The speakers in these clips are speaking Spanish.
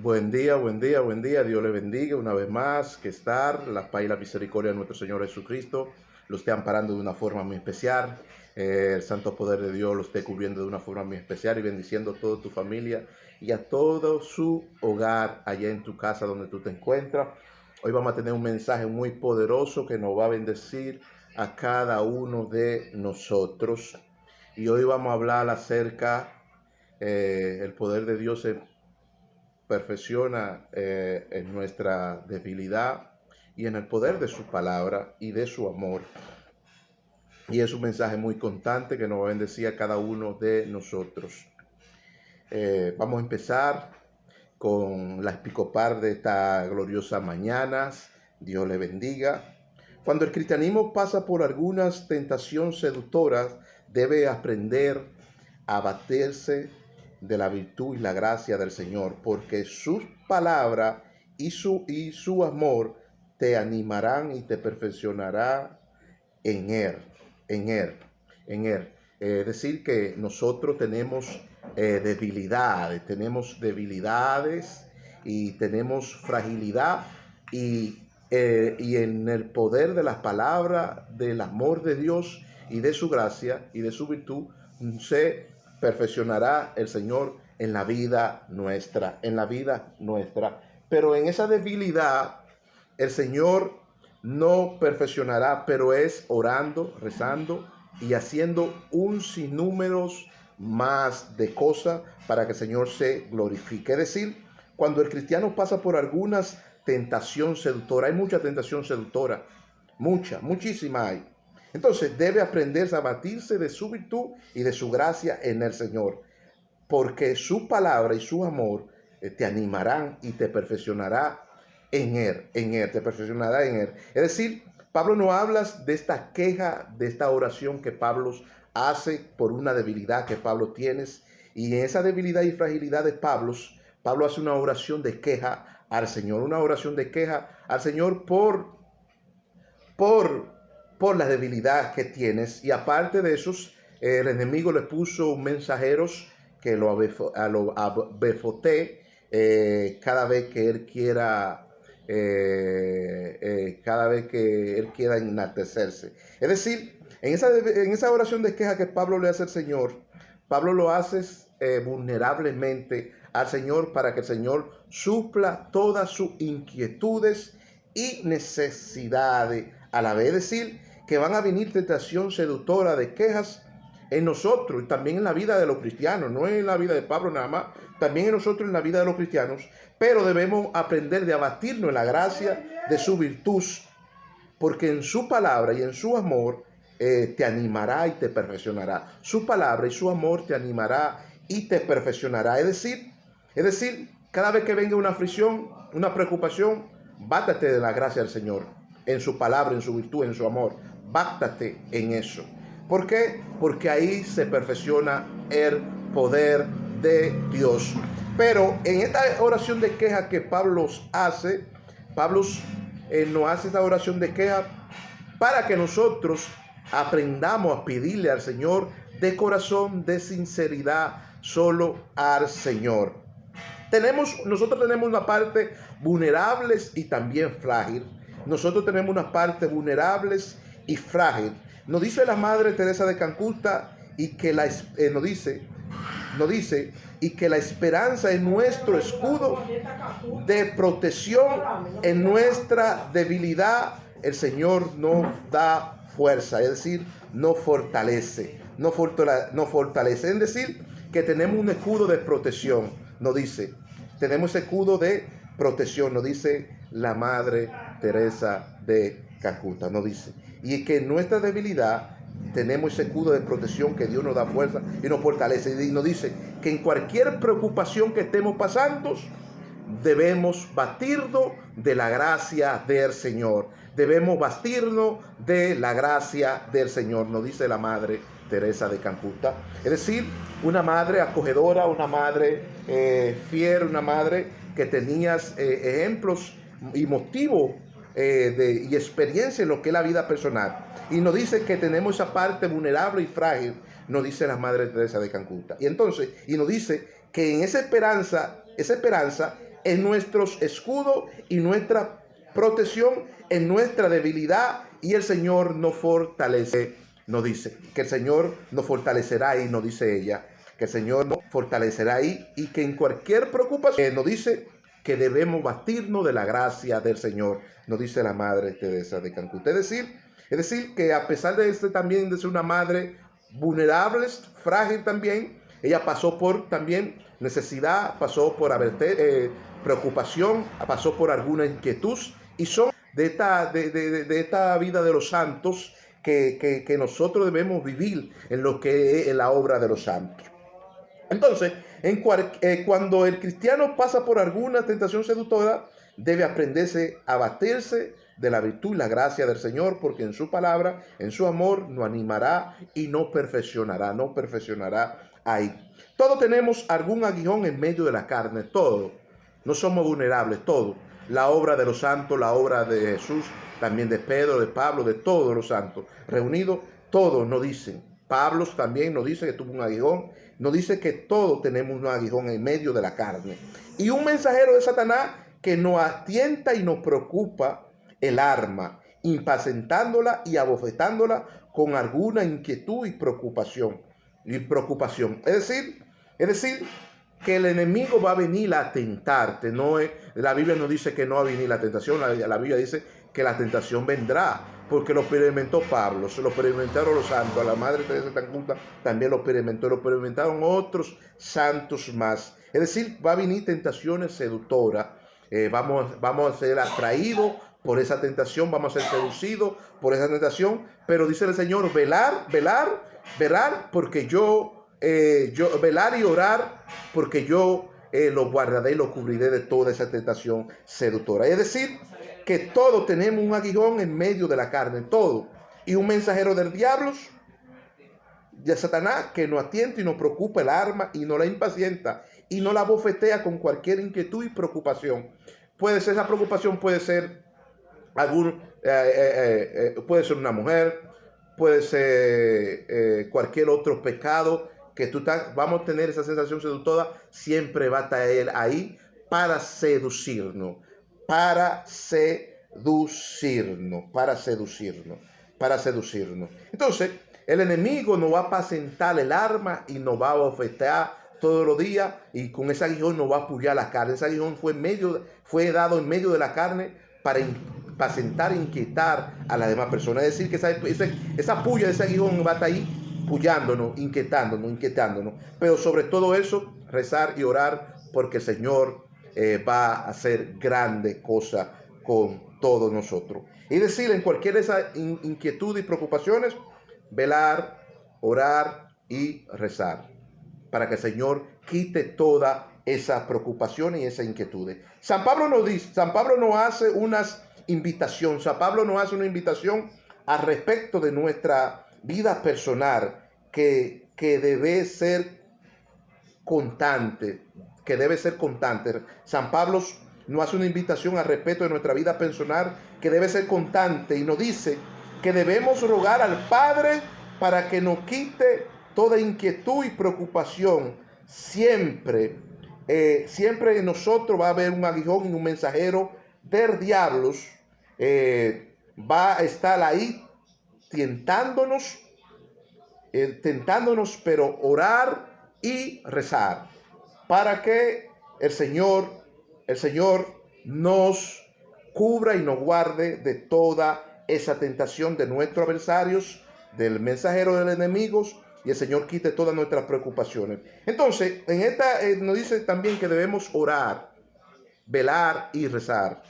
Buen día, buen día, buen día. Dios le bendiga una vez más. Que estar, la paz y la misericordia de nuestro Señor Jesucristo lo esté amparando de una forma muy especial. El santo poder de Dios lo esté cubriendo de una forma muy especial y bendiciendo a toda tu familia y a todo su hogar allá en tu casa donde tú te encuentras. Hoy vamos a tener un mensaje muy poderoso que nos va a bendecir a cada uno de nosotros. Y hoy vamos a hablar acerca el poder de Dios perfecciona en nuestra debilidad y en el poder de su palabra y de su amor. Y es un mensaje muy constante que nos bendecía a cada uno de nosotros. Vamos a empezar con la espicopar de esta gloriosa mañana. Dios le bendiga. Cuando el cristianismo pasa por algunas tentaciones seductoras, debe aprender a batirse de la virtud y la gracia del Señor, porque sus palabras y su amor te animarán y te perfeccionará en Él, en Él, en Él. Decir que nosotros tenemos debilidades y tenemos fragilidad y en el poder de las palabras, del amor de Dios y de su gracia y de su virtud, se perfeccionará el Señor en la vida nuestra, en la vida nuestra. Pero en esa debilidad, el Señor no perfeccionará, pero es orando, rezando y haciendo un sinnúmero más de cosas para que el Señor se glorifique. Es decir, cuando el cristiano pasa por algunas tentación seductora, hay mucha tentación seductora, muchísima hay. Entonces debe aprenderse a batirse de su virtud y de su gracia en el Señor, porque su palabra y su amor te animarán y te perfeccionará te perfeccionará en Él. Es decir, Pablo no habla de esta queja, de esta oración que Pablo hace por una debilidad que Pablo tiene. Y en esa debilidad y fragilidad de Pablo hace una oración de queja al Señor, una oración de queja al Señor por, por la debilidad que tienes. Y aparte de esos, el enemigo le puso mensajeros que lo abefote cada vez que él quiera cada vez que él quiera enaltecerse. Es decir, en esa oración de queja que Pablo le hace al Señor, Pablo lo hace vulnerablemente al Señor para que el Señor supla todas sus inquietudes y necesidades a la vez. Es decir, que van a venir tentación seductora de quejas en nosotros y también en la vida de los cristianos, no en la vida de Pablo nada más, también en nosotros en la vida de los cristianos, pero debemos aprender de abatirnos en la gracia de su virtud, porque en su palabra y en su amor te animará y te perfeccionará. Su palabra y su amor te animará y te perfeccionará. Es decir, cada vez que venga una aflicción, una preocupación, bátate de la gracia del Señor, en su palabra, en su virtud, en su amor. Bátate en eso. ¿Por qué? Porque ahí se perfecciona el poder de Dios. Pero en esta oración de queja que Pablo hace, Pablo nos hace esta oración de queja para que nosotros aprendamos a pedirle al Señor de corazón, de sinceridad, solo al Señor. Nosotros tenemos una parte vulnerables y también frágil. Nosotros tenemos una parte vulnerables y frágil. Nos dice la Madre Teresa de Calcuta y que nos dice y que la esperanza es nuestro escudo de protección en nuestra debilidad. El Señor nos da fuerza, es decir, nos fortalece, nos fortalece. Es decir, que tenemos un escudo de protección, nos dice. Tenemos escudo de protección, nos dice la Madre Teresa de Calcuta, nos dice. Y que en nuestra debilidad tenemos ese escudo de protección que Dios nos da fuerza y nos fortalece. Y nos dice que en cualquier preocupación que estemos pasando, debemos batirnos de la gracia del Señor. Debemos bastirnos de la gracia del Señor, nos dice la Madre Teresa de Calcuta. Es decir, una madre acogedora, una madre fiel, una madre que tenía ejemplos y motivos y experiencia en lo que es la vida personal. Y nos dice que tenemos esa parte vulnerable y frágil, nos dice la Madre Teresa de Calcuta. Y entonces, y nos dice que en esa esperanza es nuestro escudo y nuestra protección en nuestra debilidad, y el Señor nos fortalece, nos dice, que el Señor nos fortalecerá ahí, nos dice ella, que el Señor nos fortalecerá ahí, y que en cualquier preocupación nos dice que debemos bastirnos de la gracia del Señor, nos dice la Madre Teresa de Calcuta. Es decir, que a pesar de también de ser una madre vulnerable, frágil también, ella pasó por también necesidad, pasó por preocupación, pasó por alguna inquietud, y son de esta vida de los santos que nosotros debemos vivir en lo que es la obra de los santos. Entonces, cuando el cristiano pasa por alguna tentación seductora, debe aprenderse a batirse de la virtud y la gracia del Señor, porque en su palabra, en su amor, nos animará y nos perfeccionará ahí. Todos tenemos algún aguijón en medio de la carne, todos. No somos vulnerables, todos. La obra de los santos, la obra de Jesús, también de Pedro, de Pablo, de todos los santos reunidos, todos nos dicen. Pablo también nos dice que tuvo un aguijón, nos dice que todos tenemos un aguijón en medio de la carne. Y un mensajero de Satanás que nos atienta y nos preocupa el alma, impacientándola y abofetándola con alguna inquietud y preocupación. Es decir, que el enemigo va a venir a tentarte. La Biblia no dice que no va a venir la tentación, la Biblia dice que la tentación vendrá, porque lo experimentó Pablo, se lo experimentaron los santos, a la Madre Teresa de Calcuta también lo experimentaron otros santos más. Es decir, va a venir tentaciones seductoras, vamos a ser atraídos por esa tentación, vamos a ser seducidos por esa tentación, pero dice el Señor, velar, porque velar y orar, porque yo los guardaré y los cubriré de toda esa tentación seductora. Es decir, que todos tenemos un aguijón en medio de la carne, todo, y un mensajero del diablo, de Satanás, que nos atiende y nos preocupa el alma y nos la impacienta y nos la bofetea con cualquier inquietud y preocupación. Esa preocupación puede ser puede ser una mujer, puede ser cualquier otro pecado que vamos a tener esa sensación seductora, siempre va a estar ahí para seducirnos. Entonces, el enemigo nos va a apacentar el alma y nos va a bofetear todos los días, y con ese aguijón nos va a apoyar la carne. Ese aguijón fue dado en medio de la carne para impacientar, inquietar a las demás personas. Es decir, que esa puya de ese aguijón va a estar ahí puyándonos, inquietándonos. Pero sobre todo eso, rezar y orar, porque el Señor va a hacer grande cosa con todos nosotros. Y decir, en cualquier de esas inquietudes y preocupaciones, velar, orar y rezar, para que el Señor quite toda esa preocupación y esa inquietud. San Pablo nos hace una invitación al respecto de nuestra vida personal, que debe ser constante, San Pablo nos hace una invitación al respecto de nuestra vida personal, que debe ser constante, y nos dice que debemos rogar al Padre para que nos quite toda inquietud y preocupación. Siempre en nosotros va a haber un aguijón y un mensajero del diablo, va a estar ahí tentándonos, pero orar y rezar para que el Señor nos cubra y nos guarde de toda esa tentación de nuestros adversarios, del mensajero del enemigo, y el Señor quite todas nuestras preocupaciones. Entonces, en esta nos dice también que debemos orar, velar y rezar.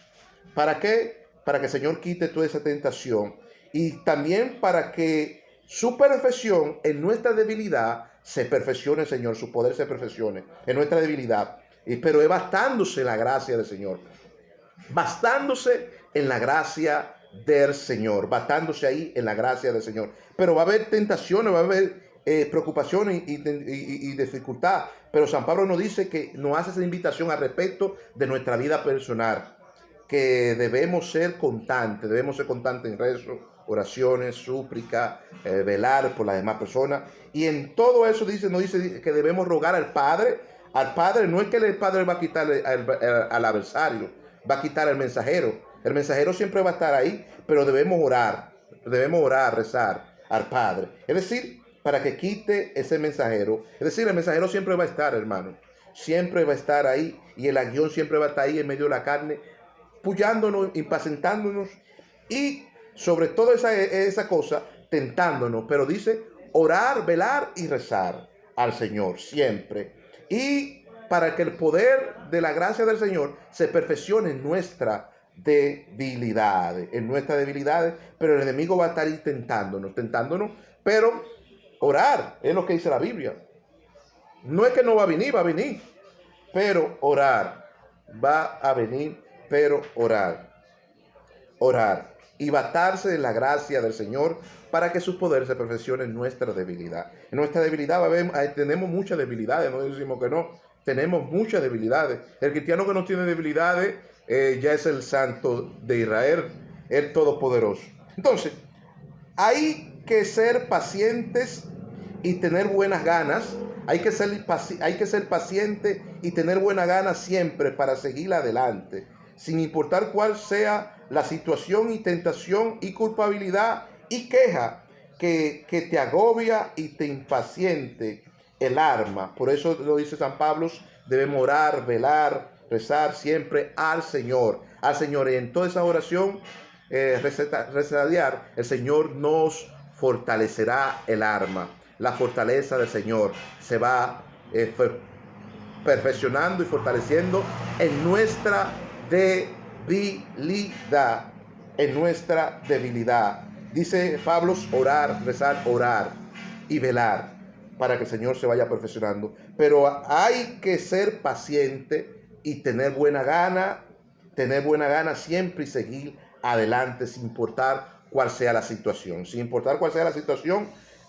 ¿Para qué? Para que el Señor quite toda esa tentación, y también para que su perfección en nuestra debilidad se perfeccione, Señor, su poder se perfeccione en nuestra debilidad. Pero es bastándose la gracia del Señor, bastándose en la gracia del Señor, bastándose ahí en la gracia del Señor. Pero va a haber tentaciones, va a haber preocupaciones y dificultad. Pero San Pablo nos dice que nos hace esa invitación al respecto de nuestra vida personal, que debemos ser constantes en rezo, oraciones, súplica, velar por las demás personas. Y en todo eso nos dice que debemos rogar al Padre Al Padre no es que el Padre va a quitar al adversario, va a quitar al mensajero. El mensajero siempre va a estar ahí, pero debemos orar, rezar al Padre. Es decir, para que quite ese mensajero. Es decir, el mensajero siempre va a estar, hermano. Siempre va a estar ahí y el aguión siempre va a estar ahí en medio de la carne, puyándonos, impacientándonos y sobre todo esa cosa, tentándonos. Pero dice orar, velar y rezar al Señor siempre. Y para que el poder de la gracia del Señor se perfeccione en nuestras debilidades, pero el enemigo va a estar ahí tentándonos, pero orar es lo que dice la Biblia. No es que no va a venir, pero orar, va a venir, pero orar y batarse de la gracia del Señor para que su poder se perfeccione en nuestra debilidad. En nuestra debilidad tenemos muchas debilidades, no decimos que no, tenemos muchas debilidades. El cristiano que no tiene debilidades ya es el santo de Israel, el todopoderoso. Entonces, hay que ser pacientes y tener buenas ganas. Hay que ser paciente y tener buenas ganas siempre para seguir adelante, sin importar cuál sea la situación y tentación y culpabilidad y queja que te agobia y te impaciente el alma. Por eso lo dice San Pablo, debemos orar, velar, rezar siempre al Señor. Y en toda esa oración, rezar, el Señor nos fortalecerá el alma. La fortaleza del Señor se va perfeccionando y fortaleciendo en nuestra debilidad. Dice Pablo, orar, rezar, orar y velar para que el Señor se vaya perfeccionando. Pero hay que ser paciente y tener buena gana siempre y seguir adelante sin importar cuál sea la situación.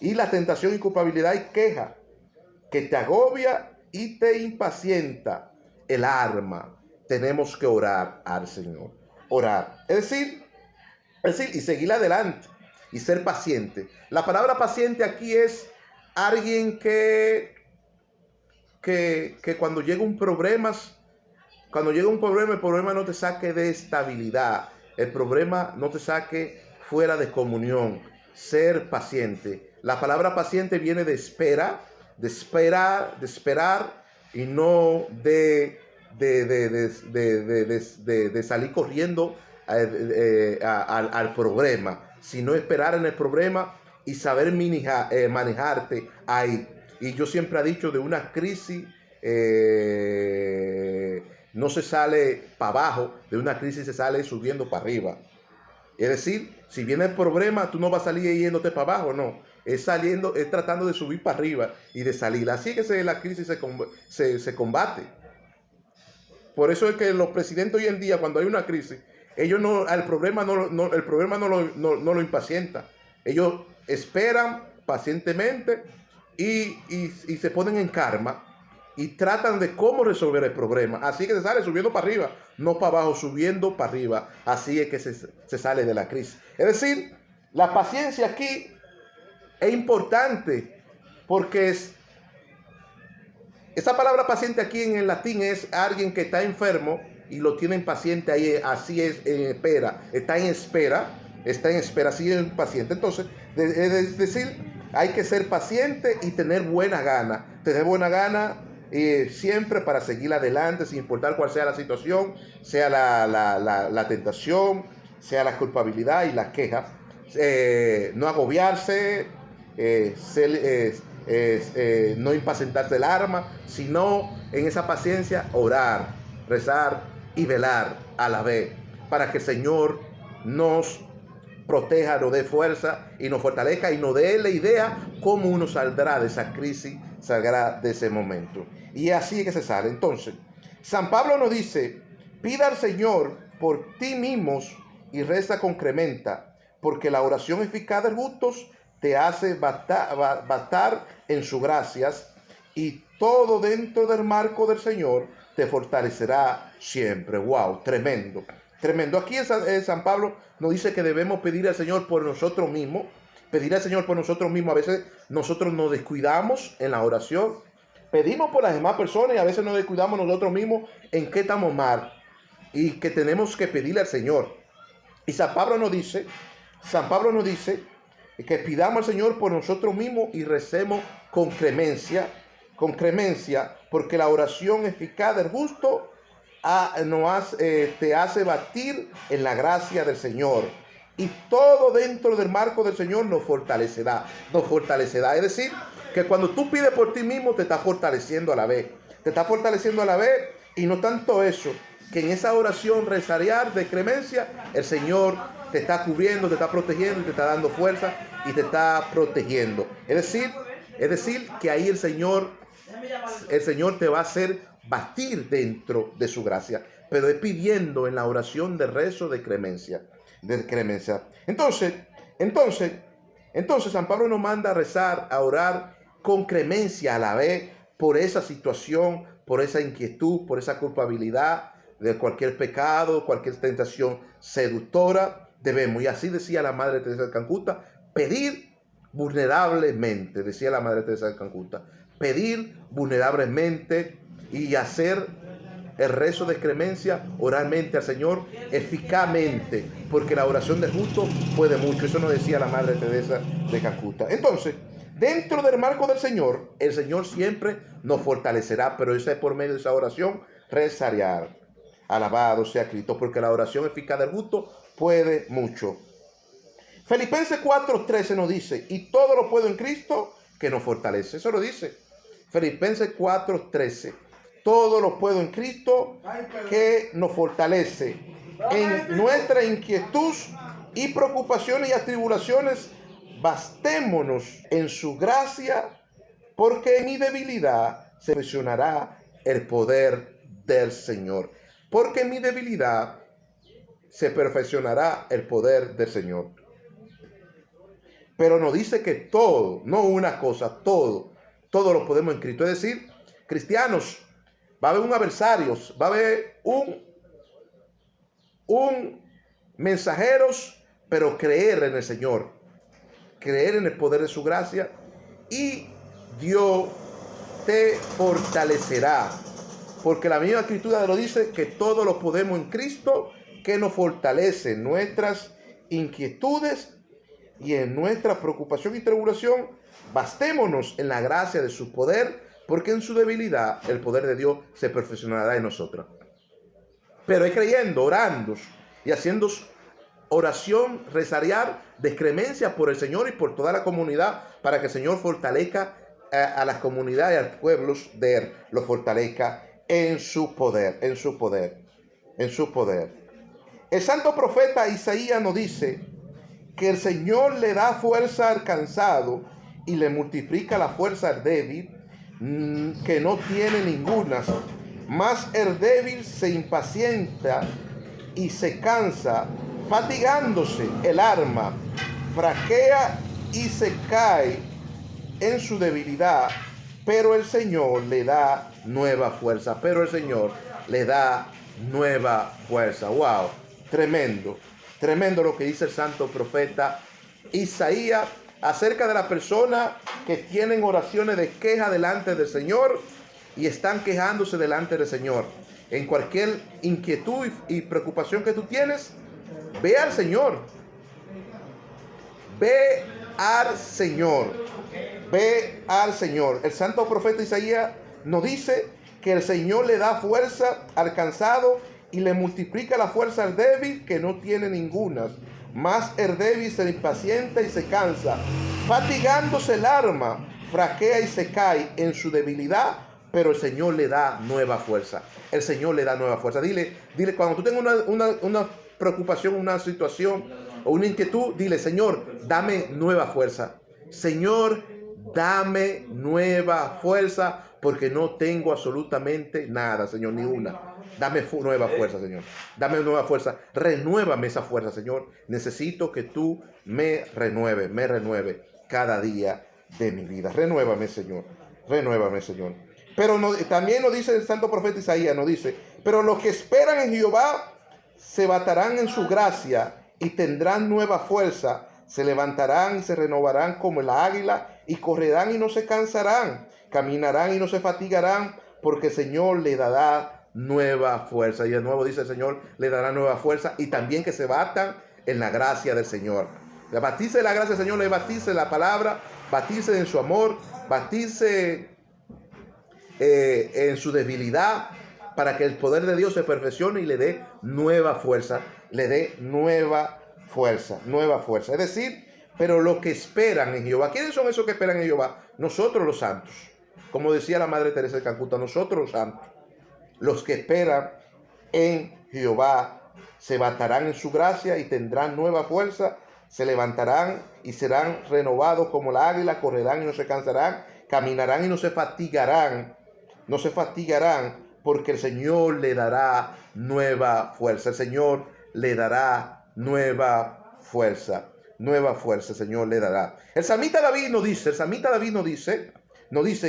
Y la tentación y culpabilidad y queja que te agobia y te impacienta el alma. Tenemos que orar al Señor. Orar. Es decir, y seguir adelante y ser paciente. La palabra paciente aquí es alguien que cuando llega un problema, el problema no te saque de estabilidad. El problema no te saque fuera de comunión. Ser paciente. La palabra paciente viene de esperar y no de salir corriendo al problema, sino esperar en el problema y saber manejarte ahí. Y yo siempre he dicho, de una crisis no se sale para abajo, de una crisis se sale subiendo para arriba. Es decir, si viene el problema, tú no vas a salir yéndote para abajo, no. Es tratando de subir para arriba y de salir. Así que la crisis se combate. Por eso es que los presidentes hoy en día, cuando hay una crisis, ellos el problema no lo impacienta. Ellos esperan pacientemente y se ponen en calma y tratan de cómo resolver el problema. Así que se sale subiendo para arriba, no para abajo, subiendo para arriba. Así es que se sale de la crisis. Es decir, la paciencia aquí es importante porque esa palabra paciente aquí en el latín es alguien que está enfermo y lo tienen paciente ahí, así es, en espera, está en espera, así es paciente. Entonces, es decir, hay que ser paciente y tener buena gana siempre para seguir adelante, sin importar cuál sea la situación, sea la tentación, sea la culpabilidad y la queja. No agobiarse, no impacientarse el alma, sino en esa paciencia orar, rezar y velar a la vez, para que el Señor nos proteja, nos dé fuerza y nos fortalezca y nos dé la idea cómo uno saldrá de esa crisis, saldrá de ese momento. Y así es que se sale. Entonces, San Pablo nos dice, pida al Señor por ti mismos y reza con crementa, porque la oración eficaz del justo te hace bastar en sus gracias, y todo dentro del marco del Señor te fortalecerá siempre. Wow, tremendo. Tremendo. Aquí San Pablo nos dice que debemos pedir al Señor por nosotros mismos. A veces nosotros nos descuidamos en la oración. pedimos por las demás personas y a veces nos descuidamos nosotros mismos en qué estamos mal y que tenemos que pedirle al Señor. Y San Pablo nos dice que pidamos al Señor por nosotros mismos y recemos con clemencia, porque la oración eficaz del justo te hace batir en la gracia del Señor. Y todo dentro del marco del Señor nos fortalecerá. Es decir, que cuando tú pides por ti mismo, te está fortaleciendo a la vez. Y no tanto eso, que en esa oración rezarial de clemencia, el Señor te está cubriendo, te está protegiendo y te está dando fuerza y te está protegiendo. Es decir, que ahí el Señor te va a hacer batir dentro de su gracia, pero es pidiendo en la oración de rezo de clemencia. Entonces, San Pablo nos manda a rezar, a orar con clemencia a la vez por esa situación, por esa inquietud, por esa culpabilidad de cualquier pecado, cualquier tentación seductora. Debemos, y así decía la Madre Teresa de Calcuta, pedir vulnerablemente, pedir vulnerablemente y hacer el rezo de clemencia oralmente al Señor eficazmente, porque la oración del justo puede mucho. Eso nos decía la Madre Teresa de Calcuta. Entonces, dentro del marco del Señor, el Señor siempre nos fortalecerá, pero eso es por medio de esa oración rezarial. Alabado sea Cristo, porque la oración eficaz del justo puede mucho. Filipenses 4:13 nos dice, y todo lo puedo en Cristo que nos fortalece. Eso lo dice Filipenses 4:13. Todo lo puedo en Cristo que nos fortalece. En nuestra inquietud y preocupaciones y atribulaciones, bastémonos en su gracia, porque en mi debilidad se perfeccionará el poder del Señor. Porque en mi debilidad se perfeccionará el poder del Señor. Pero nos dice que todo, no una cosa, todo lo podemos en Cristo. Es decir, cristianos, va a haber un adversario, va a haber un mensajeros, pero creer en el Señor, creer en el poder de su gracia, y Dios te fortalecerá. Porque la misma Escritura lo dice, que todo lo podemos en Cristo, que nos fortalece en nuestras inquietudes y en nuestra preocupación y tribulación. Bastémonos en la gracia de su poder, porque en su debilidad el poder de Dios se perfeccionará en nosotros. Pero es creyendo, orando y haciendo oración rezarial de clemencia por el Señor y por toda la comunidad, para que el Señor fortalezca a las comunidades y a los pueblos de Él, los fortalezca en su poder. El santo profeta Isaías nos dice que el Señor le da fuerza al cansado y le multiplica la fuerza al débil, que no tiene ninguna. Mas el débil se impacienta y se cansa, fatigándose el alma, fraquea y se cae en su debilidad, pero el Señor le da nueva fuerza. Wow, tremendo lo que dice el santo profeta Isaías acerca de las personas que tienen oraciones de queja delante del Señor y están quejándose delante del Señor. En cualquier inquietud y preocupación que tú tienes, ve al Señor. Ve al Señor. El santo profeta Isaías nos dice que el Señor le da fuerza al cansado y le multiplica la fuerza al débil, que no tiene ninguna. Mas el débil se impacienta y se cansa, fatigándose el alma, fraquea y se cae en su debilidad, pero el Señor le da nueva fuerza. Dile, cuando tú tengas una preocupación, una situación o una inquietud, dile: Señor, dame nueva fuerza. Señor, dame nueva fuerza, porque no tengo absolutamente nada, Señor, ni una. Dame nueva fuerza, Señor. Dame nueva fuerza. Renuévame esa fuerza, Señor. Necesito que tú me renueve cada día de mi vida. Renuévame, Señor. Pero también nos dice el santo profeta Isaías, nos dice: pero los que esperan en Jehová se bastarán en su gracia y tendrán nueva fuerza. Se levantarán y se renovarán como el águila. y correrán y no se cansarán, caminarán y no se fatigarán, porque el Señor le dará nueva fuerza. Y de nuevo dice el Señor le dará nueva fuerza, y también que se batan en la gracia del Señor. Batirse en la gracia del Señor es batirse en la palabra, batirse en su amor, batirse en su debilidad, para que el poder de Dios se perfeccione y le dé nueva fuerza, le dé nueva fuerza. Es decir, pero los que esperan en Jehová. ¿Quiénes son esos que esperan en Jehová? Nosotros los santos. Como decía la Madre Teresa de Calcuta, nosotros los santos. Los que esperan en Jehová se batarán en su gracia y tendrán nueva fuerza, se levantarán y serán renovados como la águila, correrán y no se cansarán, caminarán y no se fatigarán, porque el Señor le dará nueva fuerza. El Señor le dará nueva fuerza, el Señor le dará. El salmista David nos dice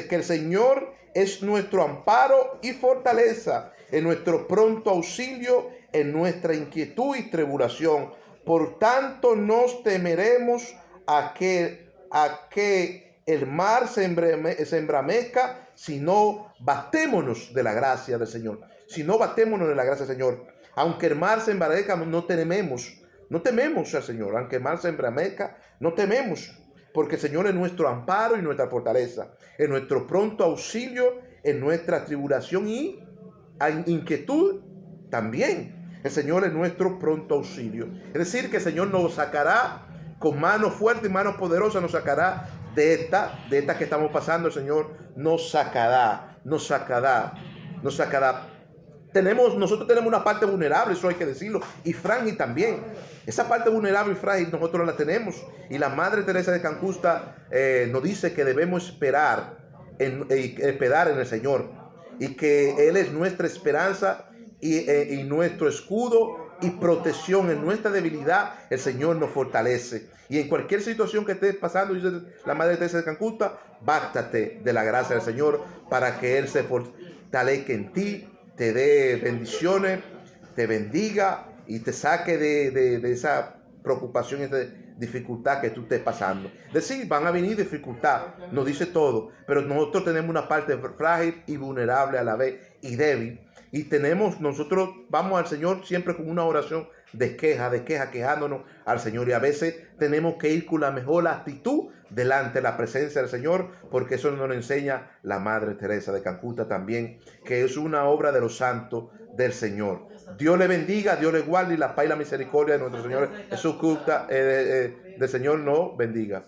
que el Señor es nuestro amparo y fortaleza, en nuestro pronto auxilio, en nuestra inquietud y tribulación. Por tanto, nos temeremos a que el mar se embramezca, sino batémonos de la gracia del Señor. Aunque el mar se embramezca, no tememos al Señor. Aunque el mar se embramezca, no tememos, porque el Señor es nuestro amparo y nuestra fortaleza, en nuestro pronto auxilio, en nuestra tribulación y inquietud también. El Señor es nuestro pronto auxilio. Es decir, que el Señor nos sacará con mano fuerte y mano poderosa, nos sacará de esta que estamos pasando. El Señor nos sacará. Nosotros tenemos una parte vulnerable, eso hay que decirlo, y frágil también. Esa parte vulnerable y frágil nosotros la tenemos. Y la Madre Teresa de Calcuta nos dice que debemos esperar en el Señor, y que Él es nuestra esperanza y nuestro escudo y protección. En nuestra debilidad el Señor nos fortalece. Y en cualquier situación que estés pasando, dice la Madre Teresa de Calcuta, bástate de la gracia del Señor para que Él se fortalezca en ti, te dé bendiciones, te bendiga y te saque de esa preocupación y esa dificultad que tú estés pasando. Es decir, van a venir dificultades, nos dice todo, pero nosotros tenemos una parte frágil y vulnerable a la vez y débil. Y nosotros vamos al Señor siempre con una oración de queja, quejándonos al Señor. Y a veces tenemos que ir con la mejor actitud delante de la presencia del Señor, porque eso nos lo enseña la Madre Teresa de Calcuta también, que es una obra de los santos del Señor. Dios le bendiga, Dios le guarde, y la paz y la misericordia de nuestro Señor Jesucristo del Señor nos bendiga.